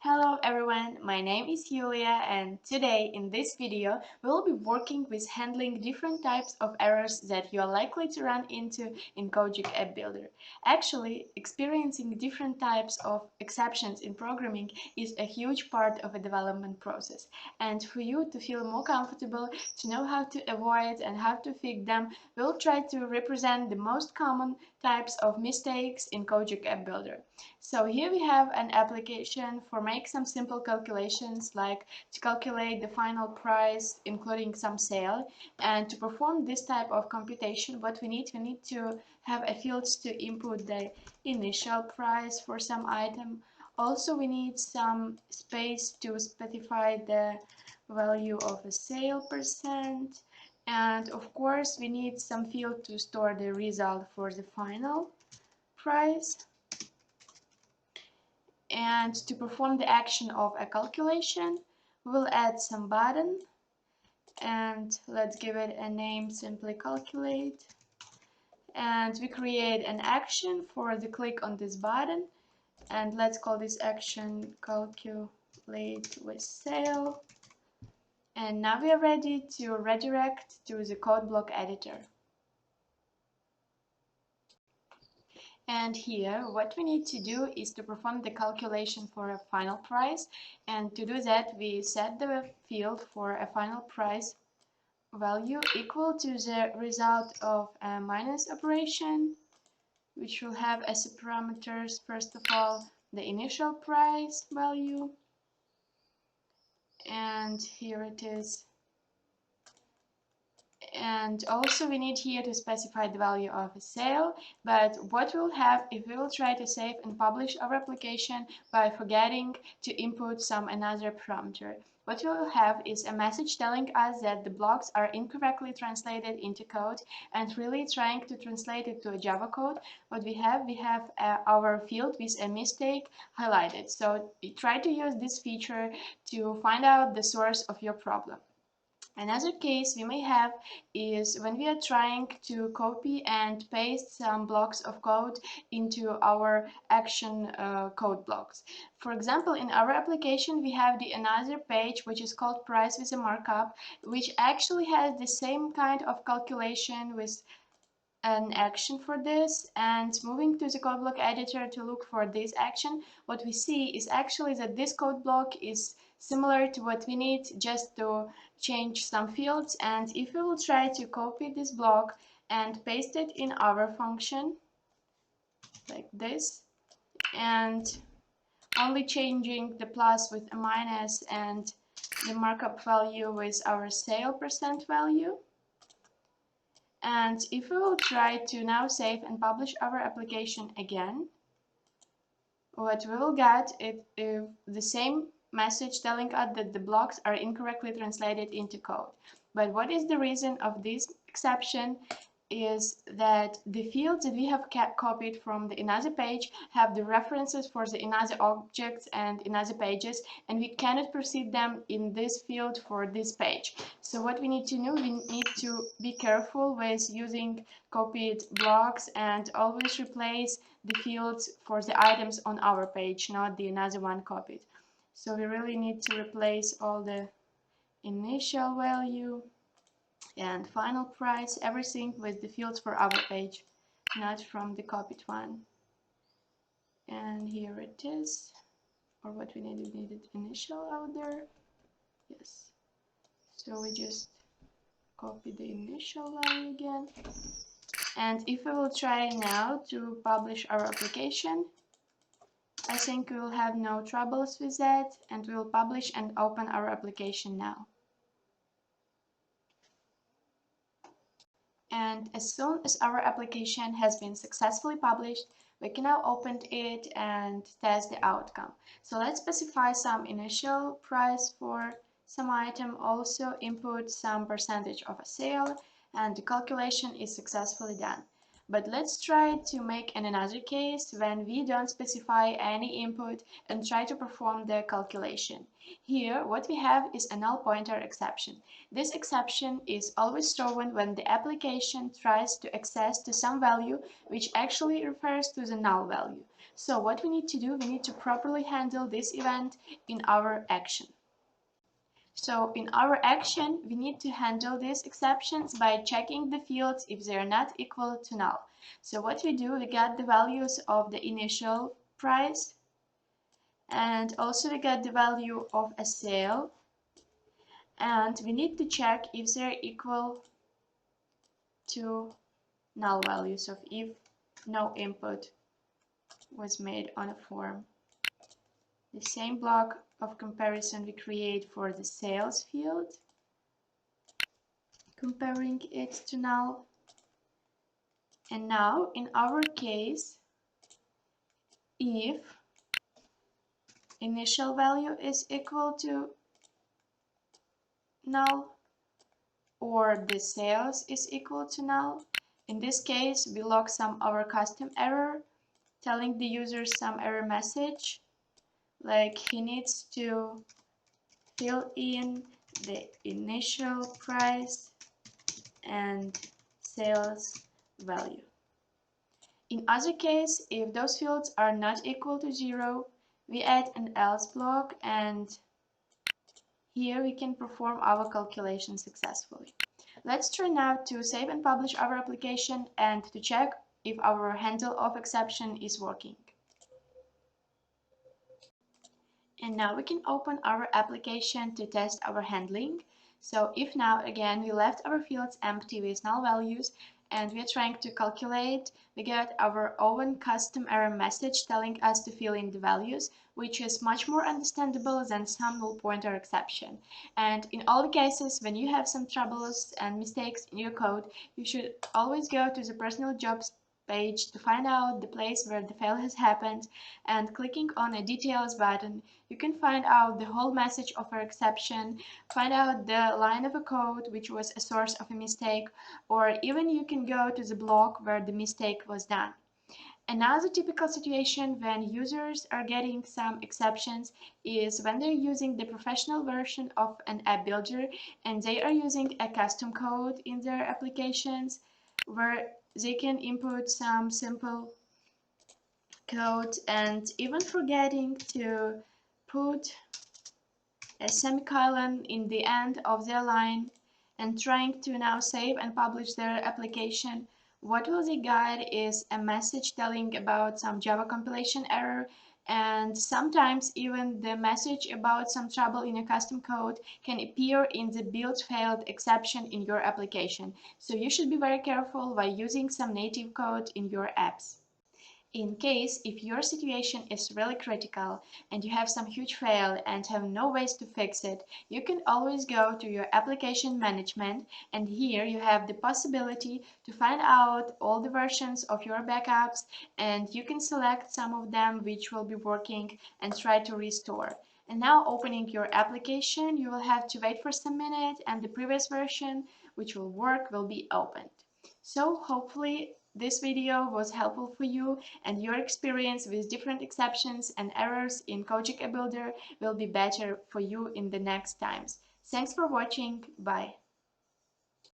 Hello everyone, my name is Yulia and today in this video we will be working with handling different types of errors that you are likely to run into in Codejig App Builder. Actually, experiencing different types of exceptions in programming is a huge part of a development process, and for you to feel more comfortable, to know how to avoid and how to fix them, we'll try to represent the most common types of mistakes in Codejig App Builder. So here we have an application for make some simple calculations like to calculate the final price including some sale, and to perform this type of computation what we need to have a field to input the initial price for some item. Also we need some space to specify the value of a sale percent, and of course we need some field to store the result for the final price. And to perform the action of a calculation, we'll add some button, and let's give it a name, simply calculate. And we create an action for the click on this button, and let's call this action calculate with sale. And now we are ready to redirect to the code block editor. And here what we need to do is to perform the calculation for a final price, and to do that we set the field for a final price value equal to the result of a minus operation, which will have as parameters first of all the initial price value, and here it is. And also we need here to specify the value of a sale, but what we'll have if we will try to save and publish our application by forgetting to input some another parameter. What we will have is a message telling us that the blocks are incorrectly translated into code, and really trying to translate it to a Java code. What we have our field with a mistake highlighted. So we try to use this feature to find out the source of your problem. Another case we may have is when we are trying to copy and paste some blocks of code into our action code blocks. For example, in our application we have the another page which is called price with a markup, which actually has the same kind of calculation with an action for this. And moving to the code block editor to look for this action, what we see is actually that this code block is similar to what we need, just to change some fields. And if we will try to copy this block and paste it in our function like this, and only changing the plus with a minus and the markup value with our sale percent value. And if we will try to now save and publish our application again, what we will get is the same message telling us that the blocks are incorrectly translated into code. But what is the reason of this exception is that the fields that we have copied from the another page have the references for the another objects and another pages, and we cannot proceed them in this field for this page. So what we need to do, we need to be careful with using copied blocks and always replace the fields for the items on our page, not the another one copied. So we really need to replace all the initial value and final price, everything with the fields for our page, not from the copied one. And here it is, or what we needed initial out there. Yes, so we just copy the initial value again. And if we will try now to publish our application, I think we will have no troubles with that, and we will publish and open our application now. And as soon as our application has been successfully published, we can now open it and test the outcome. So let's specify some initial price for some item, also input some percentage of a sale, and the calculation is successfully done. But let's try to make another case when we don't specify any input and try to perform the calculation. Here what we have is a null pointer exception. This exception is always thrown when the application tries to access to some value which actually refers to the null value. So what we need to do, we need to properly handle this event in our action. So in our action, we need to handle these exceptions by checking the fields if they are not equal to null. So what we do, we get the values of the initial price, and also we get the value of a sale, and we need to check if they're equal to null values of if no input was made on a form. The same block of comparison we create for the sales field, comparing it to null. And now in our case, if initial value is equal to null or the sales is equal to null, in this case we log some our custom error telling the user some error message like he needs to fill in the initial price and sales value. In other case, if those fields are not equal to 0, we add an else block, and here we can perform our calculation successfully. Let's try now to save and publish our application and to check if our handle of exception is working. And now we can open our application to test our handling. So if now again we left our fields empty with null values and we are trying to calculate, we get our own custom error message telling us to fill in the values, which is much more understandable than some null pointer exception. And in all the cases when you have some troubles and mistakes in your code, you should always go to the personal jobs page to find out the place where the fail has happened, and clicking on a details button you can find out the whole message of our exception, find out the line of a code which was a source of a mistake, or even you can go to the block where the mistake was done. Another typical situation when users are getting some exceptions is when they're using the professional version of an app builder and they are using a custom code in their applications where they can input some simple code and even forgetting to put a semicolon in the end of their line and trying to now save and publish their application. What will they get is a message telling about some Java compilation error, and sometimes even the message about some trouble in your custom code can appear in the build failed exception in your application. So you should be very careful while using some native code in your apps. In case if your situation is really critical and you have some huge fail and have no ways to fix it, you can always go to your application management, and here you have the possibility to find out all the versions of your backups, and you can select some of them which will be working and try to restore. And now opening your application, you will have to wait for some minutes and the previous version which will work will be opened. So hopefully this video was helpful for you and your experience with different exceptions and errors in Codejig App Builder will be better for you in the next times. Thanks for watching. Bye.